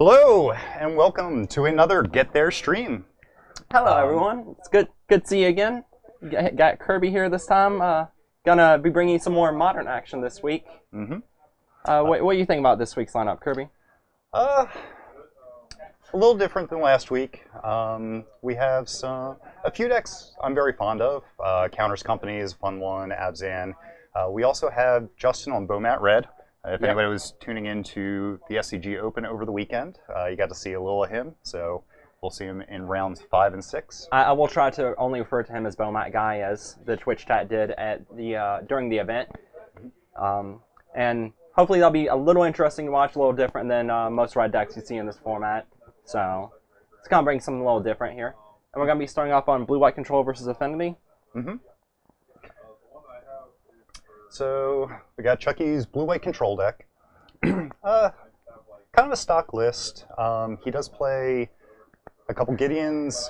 Hello, and welcome to another Get There stream. Hello, everyone. It's good to see you again. Got Kirby here this time. Gonna be bringing you some more modern action this week. What do you think about this week's lineup, Kirby? A little different than last week. We have a few decks I'm very fond of. Counters Company is a fun one, Abzan. We also have Justin on Bomat Red. If anybody was tuning into the SCG Open over the weekend, you got to see a little of him. So we'll see him in rounds 5 and 6. I will try to only refer to him as Bomat Guy, as the Twitch chat did at the during the event. And hopefully that'll be a little interesting to watch, a little different than most red decks you see in this format. So it's going to bring something a little different here. And we're going to be starting off on Blue-White Control versus Affinity. So we got Chucky's Blue-White Control deck. Kind of a stock list. He does play a couple Gideons,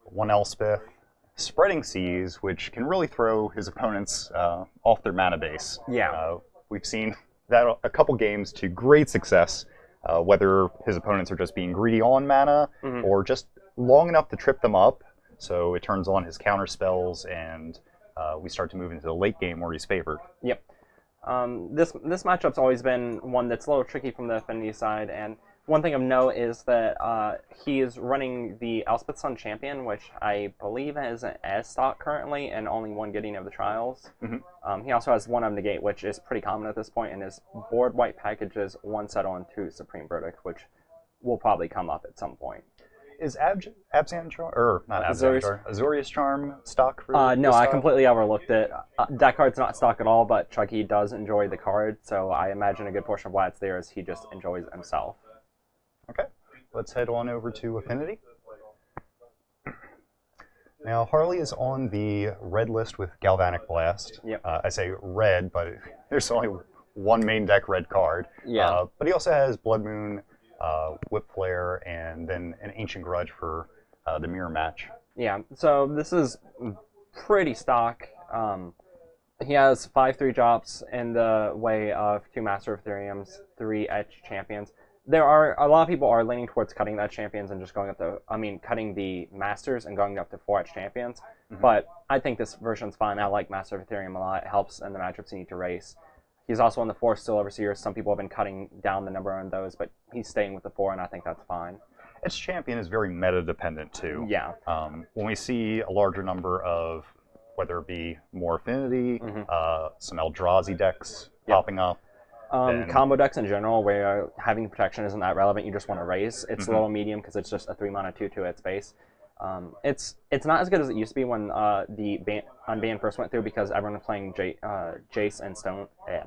one Elspeth, Spreading Seas, which can really throw his opponents off their mana base. Yeah. We've seen that a couple games to great success, whether his opponents are just being greedy on mana or just long enough to trip them up, so it turns on his counter spells and we start to move into the late game where he's favored. Yep. This matchup's always been one that's a little tricky from the Affinity side, and one thing of note is that he is running the Elspeth Sun Champion, which I believe is an S stock currently, and only one Gideon of the Trials. He also has one of Negate, which is pretty common at this point, and his board white packages one Settle and two Supreme Verdict, which will probably come up at some point. Is Abzan Charm, or not Abzan Charm, Azorius Charm stock for No, I completely overlooked it. That card's not stock at all, but Chucky does enjoy the card, so I imagine a good portion of why it's there is he just enjoys it himself. Okay, let's head on over to Affinity. Now, Harley is on the red list with Galvanic Blast. Yep. I say red, but there's only one main deck red card. Yeah. But he also has Blood Moon, Whip Flare, and then an Ancient Grudge for the mirror match. Yeah, so this is pretty stock. He has 5/3 drops in the way of 2 Master of Ethereums, 3 Etched Champions. A lot of people are leaning towards cutting the Etched Champions and just going up to, cutting the Masters and going up to 4 Etched Champions. But I think this version's fine. I like Master of Ethereum a lot. It helps in the matchups you need to race. He's also on the 4 Still Overseers. Some people have been cutting down the number on those, but he's staying with the 4, and I think that's fine. Its champion is very meta-dependent, too. Yeah. When we see a larger number of, whether it be more Affinity, some Eldrazi decks popping up. Combo decks in general, where having protection isn't that relevant, you just want to raise. It's a little medium because it's just a 3-mana 2/2 at space. It's not as good as it used to be when the Unban first went through, because everyone was playing Jace and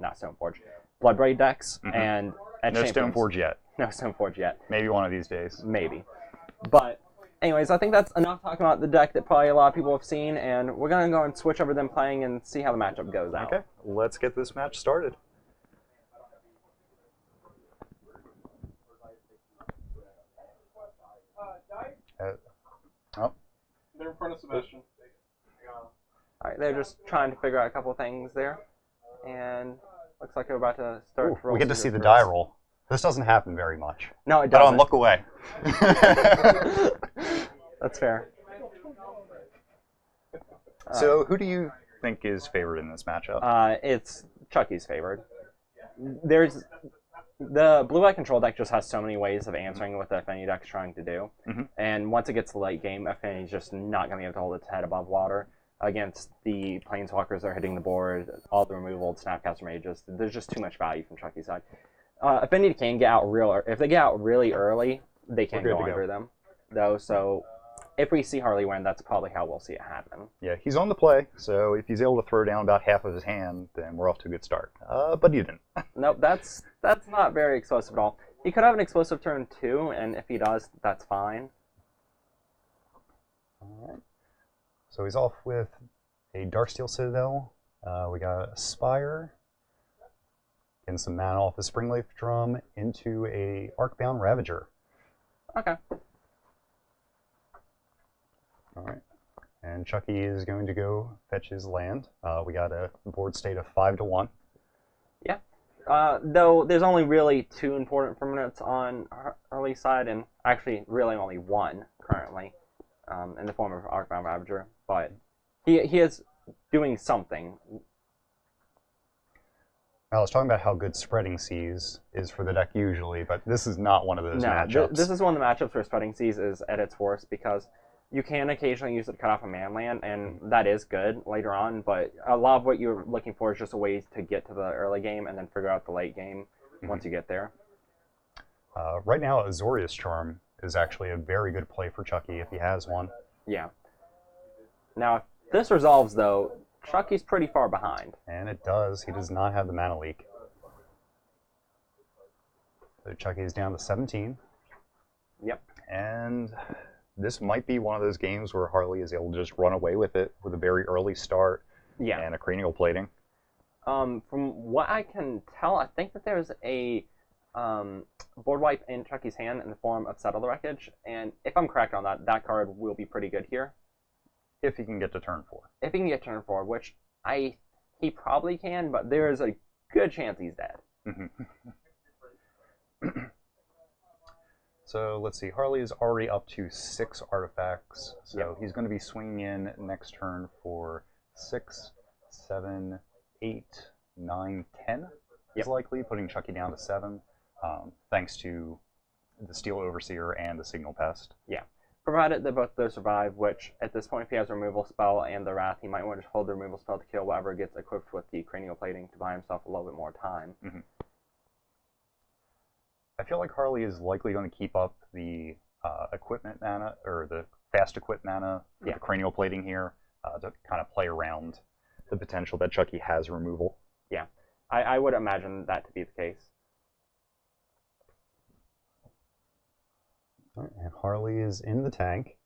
not Stoneforge, Bloodbraid decks, and no Stoneforge yet. No Stoneforge yet. Maybe one of these days. Maybe. But anyways, I think that's enough talking about the deck that probably a lot of people have seen, and we're going to go and switch over them playing and see how the matchup goes out. Okay, let's get this match started. They're in front of Sebastian. Alright, they're just trying to figure out a couple things there. And looks like we're about to start. We get to see the die roll. This doesn't happen very much. No, it doesn't. Look away. That's fair. So, who do you think is favored in this matchup? It's Chucky's favored. The Blue-White Control deck just has so many ways of answering what the Affinity deck's trying to do. And once it gets to late game, Affinity's just not going to be able to hold its head above water against the Planeswalkers that are hitting the board, all the removal, Snapcaster Mages. There's just too much value from Chucky's side. Affinity can get out if they get out really early, they can go under them, though. So if we see Harley win, that's probably how we'll see it happen. Yeah, he's on the play, so if he's able to throw down about half of his hand, then we're off to a good start. But he didn't. Nope, that's not very explosive at all. He could have an explosive turn too, and if he does, that's fine. All right. So he's off with a Darksteel Citadel. We got a Spire. Getting some mana off the Springleaf Drum into a Arcbound Ravager. Okay. All right. And Chucky is going to go fetch his land. We got a board state of 5-1. Yeah. Though there's only really 2 important permanents on Harley's side, and actually really only 1 currently, in the form of Arcbound Ravager. But he is doing something. I was talking about how good Spreading Seas is for the deck usually, but this is not one of those matchups. This is one of the matchups where Spreading Seas is at its worst because you can occasionally use it to cut off a man land, and that is good later on, but a lot of what you're looking for is just a way to get to the early game and then figure out the late game once you get there. Right now, Azorius Charm is actually a very good play for Chucky if he has one. Yeah. Now, if this resolves, though, Chucky's pretty far behind. And it does. He does not have the mana leak. So Chucky is down to 17. Yep. And this might be one of those games where Harley is able to just run away with it with a very early start and a cranial plating. From what I can tell, I think that there's a board wipe in Chucky's hand in the form of Settle the Wreckage, and if I'm correct on that, that card will be pretty good here. If he can get to turn 4. If he can get turn 4, which he probably can, but there is a good chance he's dead. So let's see, Harley is already up to 6 artifacts, so he's going to be swinging in next turn for 6, 7, 8, 9, 10 is likely, putting Chucky down to 7, thanks to the Steel Overseer and the Signal Pest. Yeah. Provided that both of those survive, which at this point, if he has a removal spell and the Wrath, he might want to hold the removal spell to kill whatever gets equipped with the cranial plating to buy himself a little bit more time. I feel like Harley is likely going to keep up the equipment mana, or the fast equip mana for the cranial plating here, to kind of play around the potential that Chucky has removal. Yeah, I would imagine that to be the case. All right, and Harley is in the tank.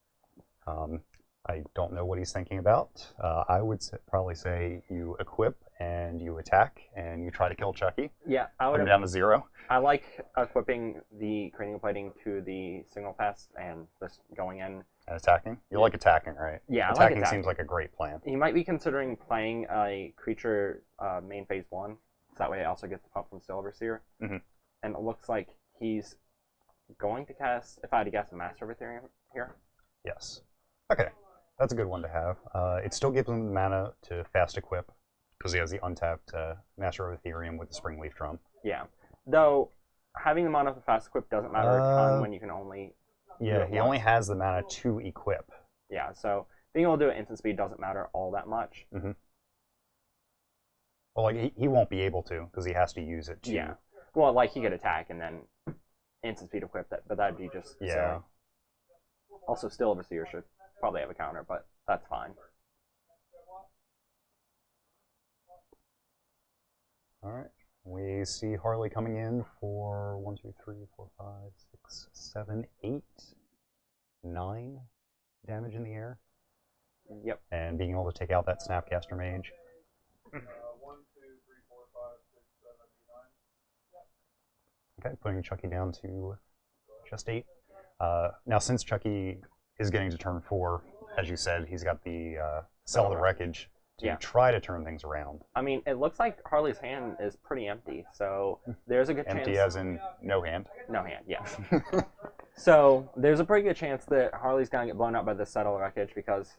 I don't know what he's thinking about. I would probably say you equip and you attack and you try to kill Chucky. Yeah, I would put him down to 0. I like equipping the cranial plating to the Signal Pest and just going in. And attacking? You like attacking, right? Yeah, attacking, I like attacking. Seems like a great plan. You might be considering playing a creature main phase 1, so that way it also gets the pump from Steel Overseer. And it looks like he's going to cast, if I had to guess, a Master of Ethereum here. Yes. Okay, that's a good one to have. It still gives him the mana to fast equip, because he has the untapped Master of Ethereum with the Springleaf Drum. Yeah. Though, having the mana for fast equip doesn't matter a ton when you can only... Yeah, he only has the mana to equip. Yeah, so being able to do it instant speed doesn't matter all that much. Well, like, he won't be able to, because he has to use it to... Yeah. Well, like, he could attack and then instant speed equip that, but that'd be just silly. Also, Steel Overseer should probably have a counter, but that's fine. All right. We see Harley coming in for 1, 2, 3, 4, 5, 6, 7, 8, 9 damage in the air. Yep. And being able to take out that Snapcaster Mage. 1, 2, 3, 4, 5, 6, 7, 8, 9. Okay, putting Chucky down to just 8. Now, since Chucky is getting to turn 4, as you said, he's got the Sell the Wreckage to try to turn things around. I mean, it looks like Harley's hand is pretty empty, so there's a good chance... Empty as in no hand? No hand, yes. So there's a pretty good chance that Harley's going to get blown up by the Settle Wreckage because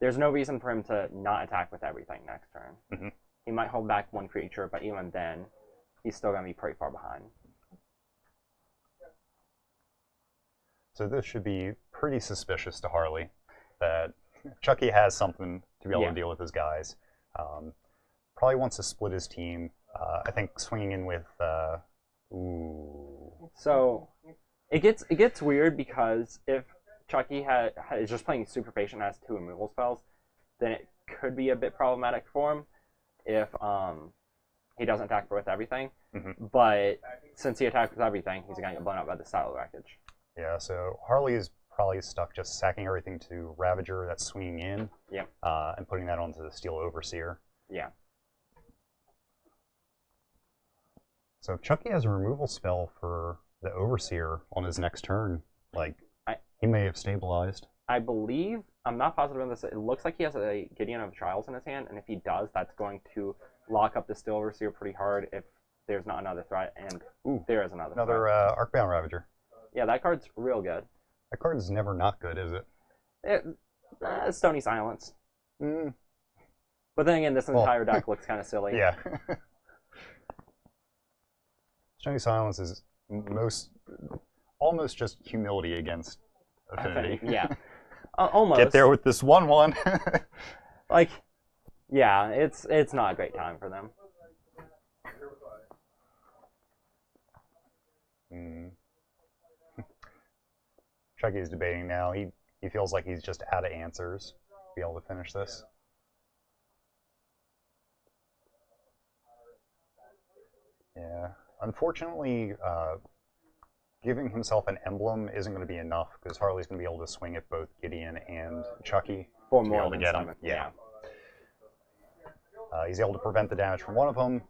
there's no reason for him to not attack with everything next turn. He might hold back one creature, but even then, he's still going to be pretty far behind. So this should be pretty suspicious to Harley that Chucky has something to be able to deal with his guys. Probably wants to split his team. I think swinging in with... So it gets weird because if Chucky is just playing super patient and has 2 removal spells, then it could be a bit problematic for him if he doesn't attack with everything. But since he attacked with everything, he's going to get blown up by the Settle Wreckage. Yeah, so Harley is probably stuck just sacking everything to Ravager that's swinging in, and putting that onto the Steel Overseer. Yeah. So if Chucky has a removal spell for the Overseer on his next turn, like, he may have stabilized. I believe, I'm not positive on this, it looks like he has a Gideon of Trials in his hand, and if he does, that's going to lock up the Steel Overseer pretty hard if there's not another threat, and Ooh, there is another another threat. Arcbound Ravager. Yeah, that card's real good. That card is never not good, is it? Stony Silence. Mm, But then again, this Well, entire deck looks kind of silly. yeah. Stony Silence is almost just humility against Affinity. Yeah. Almost. Get there with this 1/1. Like, yeah, it's not a great time for them. Chucky's debating now. He feels like he's just out of answers to be able to finish this. Yeah. Unfortunately, giving himself an emblem isn't going to be enough because Harley's going to be able to swing at both Gideon and Chucky For to be more able to than get him. summon. Yeah. He's able to prevent the damage from one of them.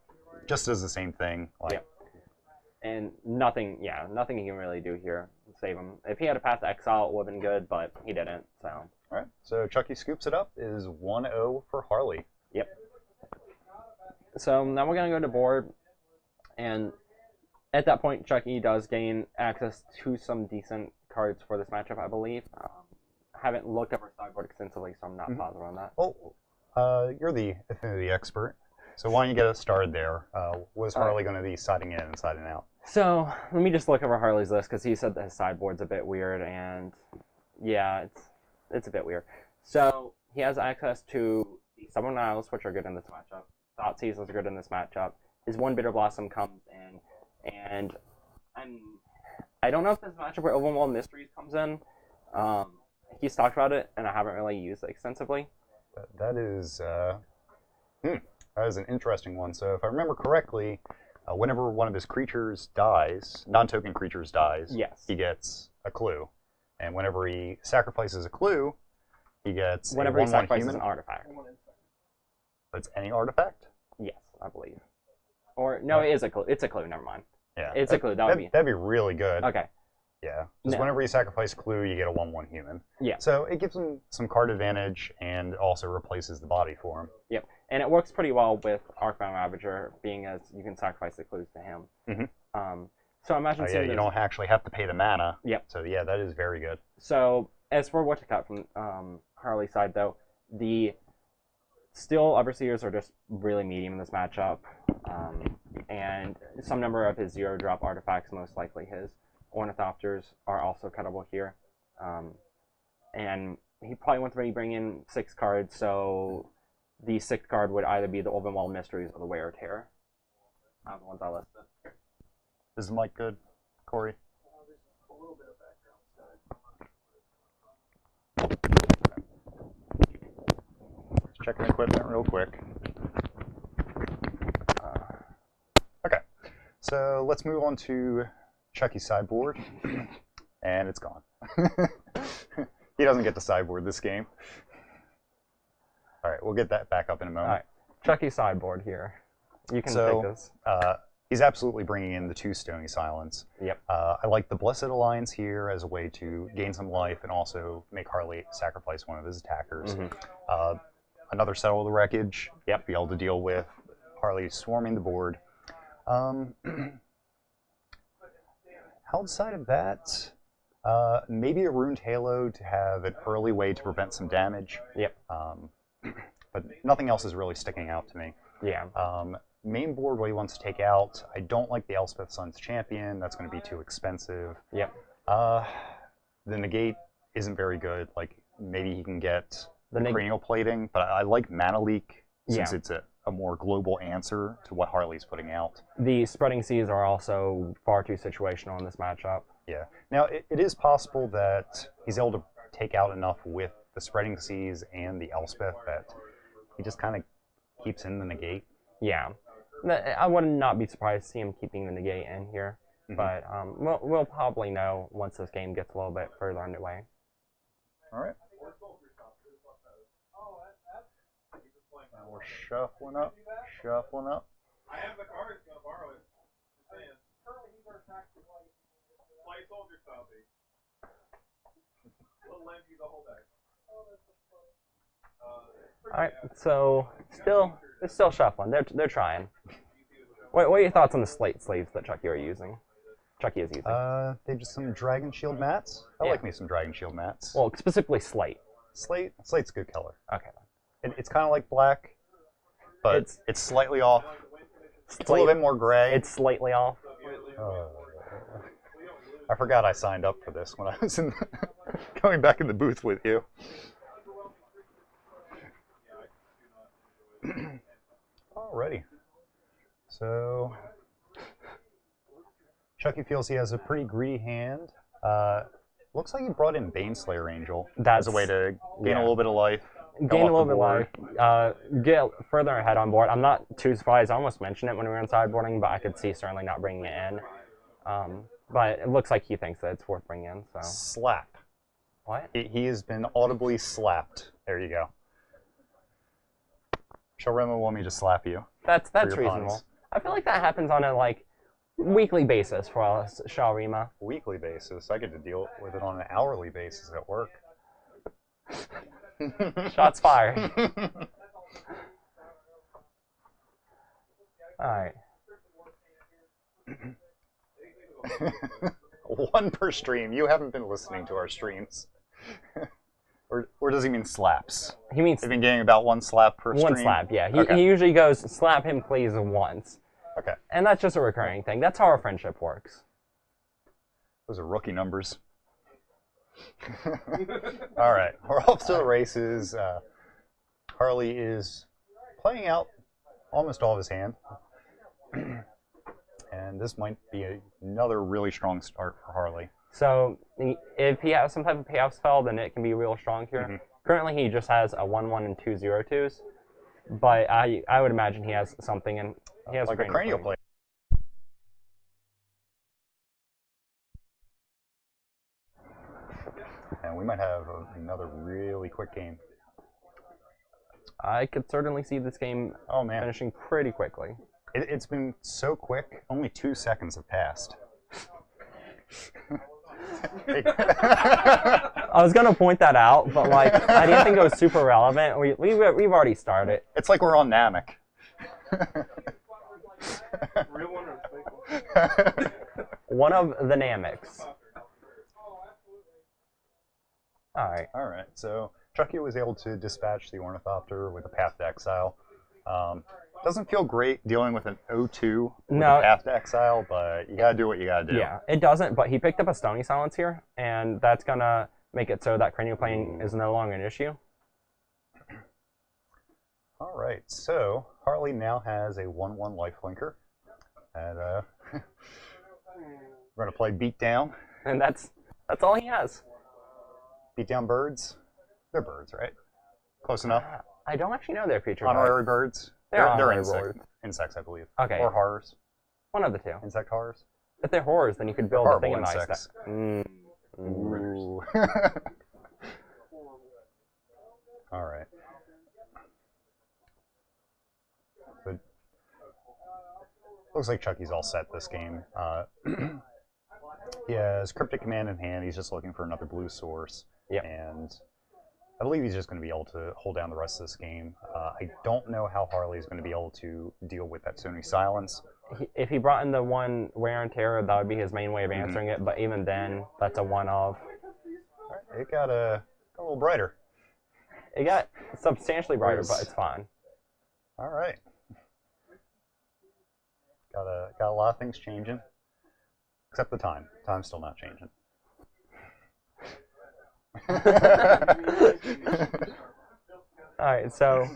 Just does the same thing. Like, Yep. And nothing he can really do here to save him. If he had a path to exile, it would have been good, but he didn't. So. All right. So Chucky scoops it up. Is 1-0 for Harley. Yep. So now we're gonna go to board, and at that point, Chucky does gain access to some decent cards for this matchup, I believe. I haven't looked up our sideboard extensively, so I'm not positive on that. Well, you're the Affinity expert. So why don't you get us started there? What is Harley going to be siding in and siding out? So let me just look over Harley's list because he said that his sideboard's a bit weird, and yeah, it's a bit weird. So he has access to the Summon Isles, which are good in this matchup. Thoughtseize is good in this matchup. His one Bitter Blossom comes in, and I don't know if this matchup where Overwhelmed Mysteries comes in. He's talked about it, and I haven't really used it extensively. That is an interesting one. So if I remember correctly, whenever one of his creatures dies, non-token creatures dies, Yes. he gets a clue. And whenever he sacrifices a clue, he gets Whenever a he 1/1 sacrifices human. an artifact. It's any artifact? Yes, I believe. Or no, it is a clue. It's a clue. Never mind. Yeah. It's a clue. That'd be really good. Okay. Yeah. Just No. whenever you sacrifice a clue, you get a 1/1 human. Yeah. So it gives him some card advantage and also replaces the body for him. Yep. And it works pretty well with Arcbound Ravager, being as you can sacrifice the clues to him. Mhm. So imagine Oh, yeah, seeing you this- don't actually have to pay the mana. Yep. So yeah, that is very good. So as for what to cut from Harley's side, though, the Steel Overseers are just really medium in this matchup, and some number of his 0-drop artifacts, most likely his Ornithopters, are also cuttable here. And he probably wants to bring in 6 cards, so the 6th card would either be the Overwhelmed Mysteries or the Wear Terror. The ones I listed. Is the mic good, Corey? Just checking equipment real quick. Okay, so let's move on to Chucky's sideboard, and it's gone. He doesn't get to sideboard this game. All right, we'll get that back up in a moment. All right, Chucky's sideboard here. You can So, take this. He's absolutely bringing in the 2 Stony Silence. Yep. I like the Blessed Alliance here as a way to gain some life and also make Harley sacrifice one of his attackers. Another Settle of the Wreckage. Yep. Be able to deal with Harley swarming the board. Outside of that, maybe a Ruined Halo to have an early way to prevent some damage. Yep. But nothing else is really sticking out to me. Yeah. Main board, what he wants to take out. I don't like the Elspeth Sun's Champion. That's going to be too expensive. Yep. The negate isn't very good. Like maybe he can get the cranial plating, but I like Mana Leak since it's a more global answer to what Harley's putting out. The Spreading Seas are also far too situational in this matchup. Yeah. Now it is possible that he's able to take out enough with the Spreading Seas and the Elspeth that he just kind of keeps in the negate. Yeah. I would not be surprised to see him keeping the negate in here. But we'll probably know once this game gets a little bit further underway. All right. Now we're shuffling up. I have the cards, gonna borrow it. Just saying. Play soldier style, B. We'll lend you the whole deck. All right. So it's still shuffling. They're trying. What are your thoughts on the slate sleeves that Chucky is using? They just some Dragon Shield mats. I Yeah. like me some Dragon Shield mats. Well, specifically slate. Slate's a good color. Okay. It's kind of like black, but it's slightly off. It's a little bit more gray. It's slightly off. I forgot I signed up for this when I was going back in the booth with you. Alrighty. So, Chucky feels he has a pretty greedy hand. Looks like he brought in Baneslayer Angel as a way to gain a little bit of life. Gain a little bit of life. Get further ahead on board. I'm not too surprised. I almost mentioned it when we were in sideboarding, but I could see certainly not bringing it in. But it looks like he thinks that it's worth bringing in. So Slap. what? He has been audibly slapped. There you go. Shall Remo want me to slap you? That's your reasonable. puns. I feel like that happens on a weekly basis for us, Sharima. Weekly basis. I get to deal with it on an hourly basis at work. Shots fired. All right. One per stream. You haven't been listening to our streams. or does he mean slaps? He means I've been getting about one slap per stream. one slap. Yeah. Okay. He usually goes slap him please once, Okay. and that's just a recurring thing. That's how our friendship works. Those are rookie numbers. All right. We're off to the races. Harley is playing out almost all of his hand. And this might be another really strong start for Harley. So if he has some type of payoff spell, then it can be real strong here. Mm-hmm. Currently, he just has a 1/1 and 2 0/2s, but I would imagine he has something, and he has Like a cranial plate. And we might have another really quick game. I could certainly see this game Oh, man. finishing pretty quickly. It's been so quick. Only 2 seconds have passed. I was gonna point that out, but I didn't think it was super relevant. We've already started. It's like we're on Namek. Real one or fake one? One of the Namecs. All right. All right, so Chucky was able to dispatch the Ornithopter with a Path to Exile. Doesn't feel great dealing with an 0-2 with No. a Path to Exile, but you gotta do what you gotta do. Yeah, it doesn't, but he picked up a Stony Silence here, and that's gonna make it so that Cranial Plane is no longer an issue. All right, so Harley now has a 1/1 lifelinker, and we're gonna play Beatdown. And that's all he has. Beatdown birds. They're birds, right? Close enough. I don't actually know their feature. Honorary birds. They're They're honorary insects, I believe. Okay. Or horrors. One of the two. Insect horrors. If they're horrors, then you could build a Horrible thing in ice. insects. Ooh. All right. So, looks like Chucky's all set this game. He has Cryptic Command in hand. He's just looking for another blue source. Yep. And I believe he's just going to be able to hold down the rest of this game. I don't know how Harley is going to be able to deal with that Sony Silence. If he brought in the one Wear and Tear, that would be his main way of answering it. But even then, that's a one of. All right, it got a little brighter. It got substantially brighter, but it's fine. All right. Got a lot of things changing, except the time. Time's still not changing. Alright, so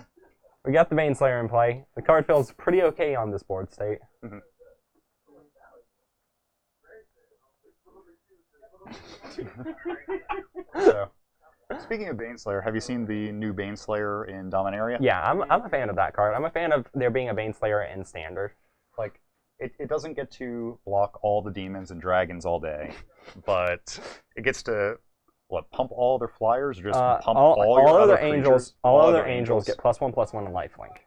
we got the Baneslayer in play. The card feels pretty okay on this board state. Mhm. So, speaking of Baneslayer, have you seen the new Baneslayer in Dominaria? Yeah, I'm a fan of that card. I'm a fan of there being a Baneslayer in Standard. Like, it doesn't get to block all the demons and dragons all day, but it gets to pump all their flyers, or just pump all your other angels. creatures? All other angels get +1/+1 and lifelink.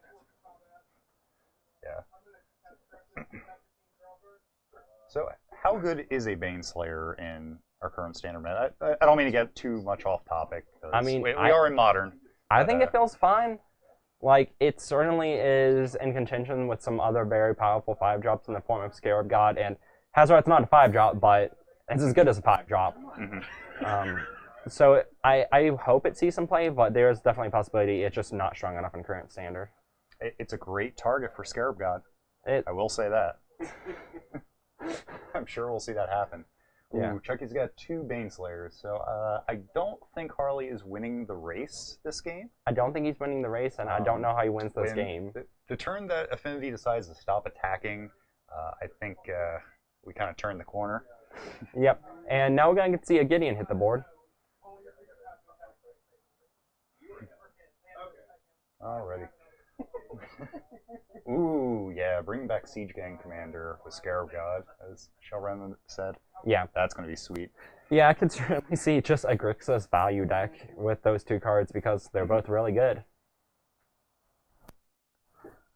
Yeah. So, how good is a Baneslayer in our current standard meta? I don't mean to get too much off topic. 'Cause I mean, we are in modern. I think it feels fine. Like, it certainly is in contention with some other very powerful 5-drops in the form of Scarab God, and Hazoret's not a 5-drop, but it's as good as a 5-drop. So I hope it sees some play, but there's definitely a possibility it's just not strong enough in current standard. It's a great target for Scarab God. It, I will say that. I'm sure we'll see that happen. Yeah. Ooh, Chucky's got 2 Baneslayers, so I don't think Harley is winning the race this game. I don't think he's winning the race, and I don't know how he wins this When game. The turn that Affinity decides to stop attacking, I think we kind of turn the corner. Yep. And now we're going to get to see a Gideon hit the board. Alrighty. Ooh, yeah, bring back Siege Gang Commander with Scarab God, as Shelren said. Yeah. That's going to be sweet. Yeah, I could certainly see just a Grixis value deck with those 2 cards because they're both really good.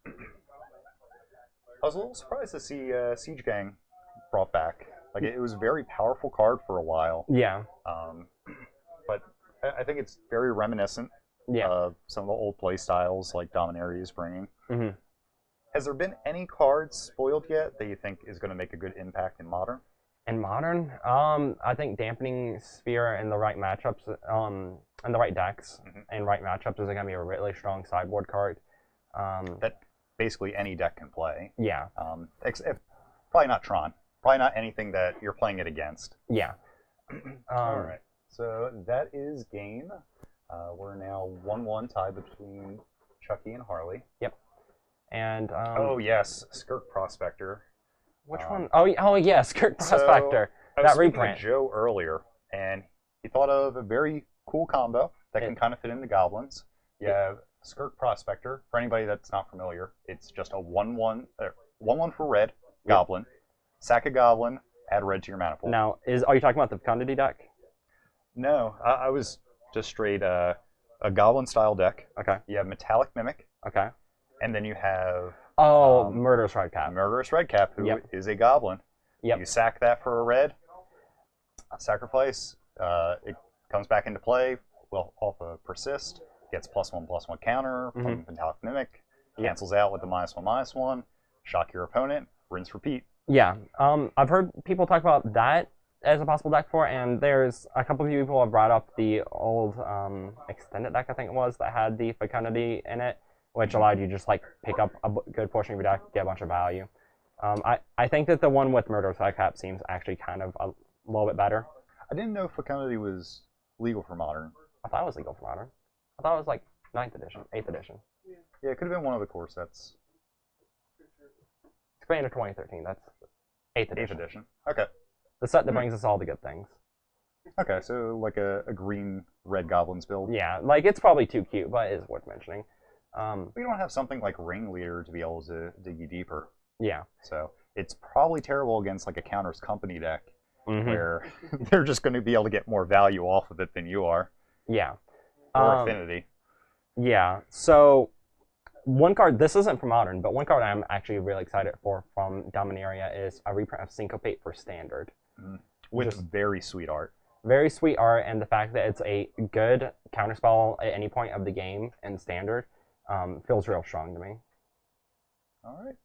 I was a little surprised to see Siege Gang brought back. Like, it was a very powerful card for a while. Yeah. But I think it's very reminiscent Yeah. of some of the old play styles like Dominaria is bringing. hmm Has there been any cards spoiled yet that you think is going to make a good impact in Modern? In Modern, I think Dampening Sphere in the right matchups, and the right decks and right matchups is going to be a really strong sideboard card. That basically any deck can play. Yeah. Except probably not Tron. Probably not anything that you're playing it against. Yeah. All right. So that is game. We're now 1-1 tied between Chucky and Harley. Yep. And Oh yes, Skirk Prospector. which one? Oh yes, Kurt Prospector. I was That speaking reprint. to Joe earlier, and he thought of a very cool combo that can kind of fit into Goblins. You have Skirk Prospector. For anybody that's not familiar, it's just a 1/1 for red Goblin. Sack a Goblin, add red to your mana pool. Now, are you talking about the Fecundity deck? No, I was just straight a Goblin style deck. Okay. You have Metallic Mimic, Okay. and then you have Oh, Murderous Redcap. Murderous Redcap, who is Yep. a Goblin. Yep. You sack that for a red, sacrifice, it comes back into play, well, off a Persist, gets +1/+1 counter from Metallic Mimic, cancels out with the -1/-1, shock your opponent, rinse, repeat. Yeah. I've heard people talk about that as a possible deck for it, and there's a couple of people have brought up the old extended deck, I think it was, that had the Fecundity in it, which allowed you to just like pick up a good portion of your deck, get a bunch of value. I think that the one with Murderous Redcap seems actually kind of a little bit better. I didn't know Fecundity was legal for Modern. I thought it was legal for Modern. I thought it was like 9th edition, 8th edition. Yeah, it could have been one of the core sets. It's Commander 2013, that's 8th 8th edition. edition. Okay. The set that brings us all the good things. Okay, so like a green-red Goblins build. Yeah, like it's probably too cute, but it is worth mentioning. We don't have something like Ringleader to be able to dig you deeper. Yeah. So it's probably terrible against like a Counters Company deck Mhm. where they're just going to be able to get more value off of it than you are. Yeah. Or Affinity. Yeah. So one card, this isn't for Modern, but one card I'm actually really excited for from Dominaria is a reprint of Syncopate for Standard. With just- very sweet art. Very sweet art, and the fact that it's a good counterspell at any point of the game in Standard feels real strong to me. All right.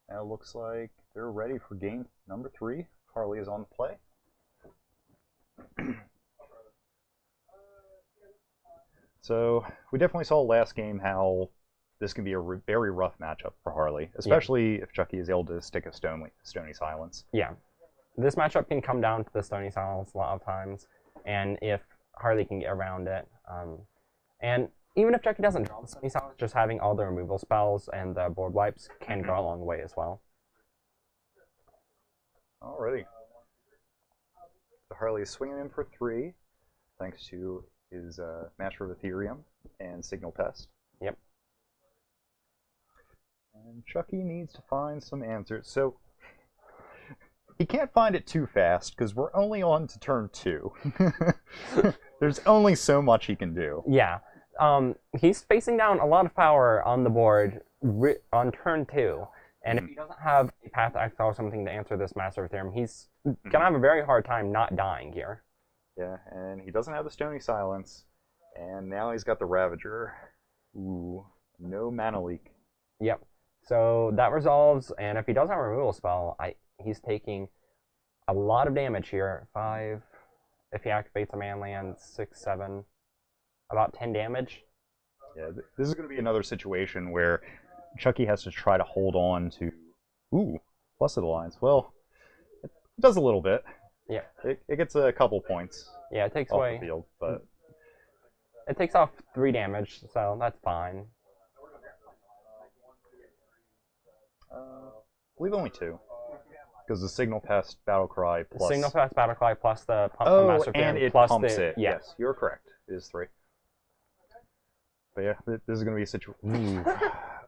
Now it looks like they're ready for game number 3. Harley is on the play. So we definitely saw last game how this can be a very rough matchup for Harley, especially if Chucky is able to stick a Stony Silence. Yeah. This matchup can come down to the Stony Silence a lot of times, and if Harley can get around it. And even if Chucky doesn't draw the Stony Silence, just having all the removal spells and the board wipes can go a long way as well. Alrighty. So Harley is swinging in for 3, thanks to his Master of Ethereum and Signal Pest. Yep. And Chucky needs to find some answers. So he can't find it too fast because we're only on to turn 2. There's only so much he can do. Yeah. He's facing down a lot of power on the board on turn 2. And if he doesn't have a Path to Exile or something to answer this Master of Ethereum, he's going to have a very hard time not dying here. Yeah, and he doesn't have the Stony Silence, and now he's got the Ravager. Ooh. No mana leak. Yep. So that resolves, and if he doesn't have a removal spell, he's taking a lot of damage here. 5. If he activates a man land, 6, 7, about 10 damage. Yeah, this is going to be another situation where Chucky has to try to hold on to. Ooh, Blessed Alliance. Well, it does a little bit. Yeah. It gets a couple points Yeah, it takes off away. the field, but It takes off 3 damage, so that's fine. I believe only 2. Because the Signal Pest Battle Cry plus. Signal Fast Battlecry plus the Pump Oh, Master and Theorem it plus pumps the, it. Yeah. Yes, you're correct. It is 3. But yeah, this is going to be a situation.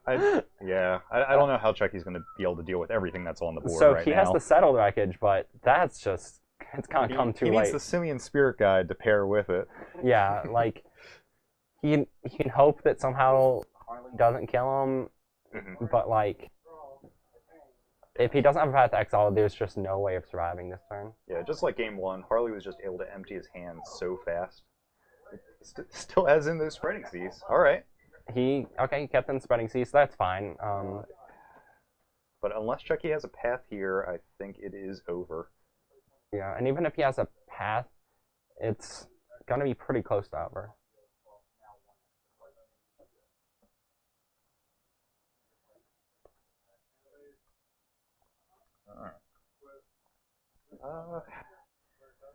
I don't know how Chucky's going to be able to deal with everything that's on the board So right he now. has the Settled Wreckage, but that's just, it's gonna come too he late. needs the Simian Spirit Guide to pair with it. Yeah, like he can hope that somehow Harley doesn't kill him, Mhm. but like if he doesn't have a Path to Exile, there's just no way of surviving this turn. Yeah, just like game 1, Harley was just able to empty his hands so fast. Still has in those Spreading Seas. All right. He kept in Spreading Sea, so that's fine. But unless Chucky has a path here, I think it is over. Yeah, and even if he has a path, it's gonna be pretty close to over.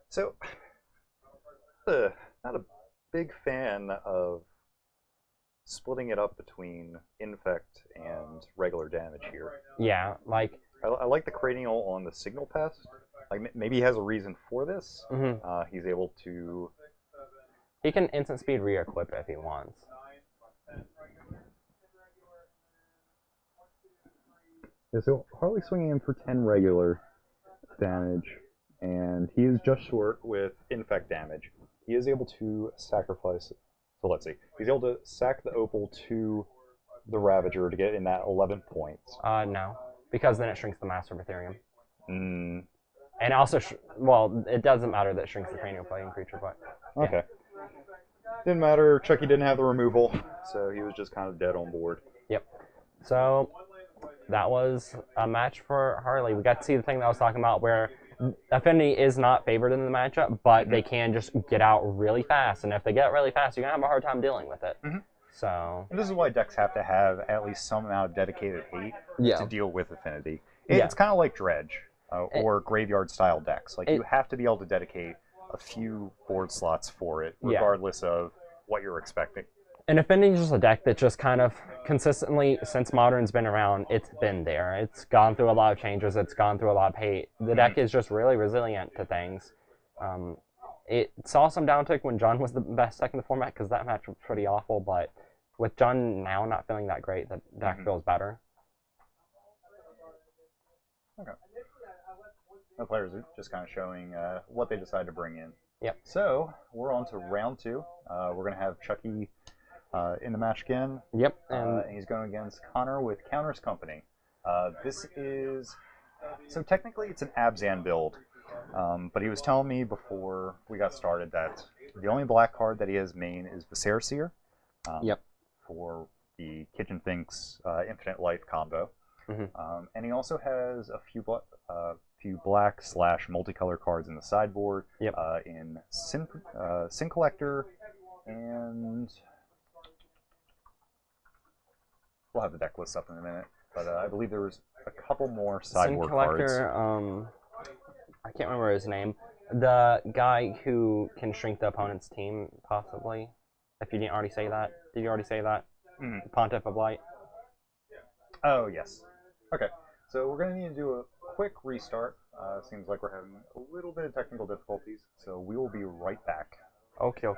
So, not a big fan of splitting it up between infect and regular damage here. Yeah, like I like the cranial on the Signal Pest. Like maybe he has a reason for this. He's able to. he can instant speed re-equip if he wants. Yeah, so Harley swinging in for 10 regular damage, and he is just short with infect damage. He is able to sacrifice. So let's see. He's able to sack the Opal to the Ravager to get in that 11 points. No, because then it shrinks the Master of Ethereum. Mm, And also, well, it doesn't matter that it shrinks the cranial plaguing creature, but okay. Didn't matter. Chucky didn't have the removal, so he was just kind of dead on board. Yep. So that was a match for Harley. We got to see the thing that I was talking about where Affinity is not favored in the matchup, but they can just get out really fast. And if they get really fast, you're going to have a hard time dealing with it. So And this is why decks have to have at least some amount of dedicated hate Yeah. to deal with Affinity. Yeah. It's kind of like Dredge or Graveyard-style decks. Like, you have to be able to dedicate a few board slots for it, Yeah. regardless of what you're expecting. And Affinity is just a deck that just kind of consistently, since Modern's been around, it's been there. It's gone through a lot of changes. It's gone through a lot of hate. The deck is just really resilient to things. It saw some downtick when Jund was the best deck in the format because that match was pretty awful. But with Jund now not feeling that great, the deck feels better. Okay. The players are just kind of showing what they decide to bring in. Yep. So, we're on to round 2. We're going to have Chucky in the match again. Yep. And he's going against Connor with Counters Company. This is... So technically it's an Abzan build, but he was telling me before we got started that the only black card that he has main is Viscera Seer. Yep. For the Kitchen Finks Infinite Life combo. And he also has a few black / multicolor cards in the sideboard. Yep. In Sin Collector and... We'll have the deck list up in a minute, but I believe there was a couple more sideboard Sin Collector, cards. I can't remember his name. The guy who can shrink the opponent's team, possibly. If you didn't already say that. Did you already say that? Pontiff of Light. Oh, yes. Okay, so we're going to need to do a quick restart. Seems like we're having a little bit of technical difficulties, so we will be right back. Okay.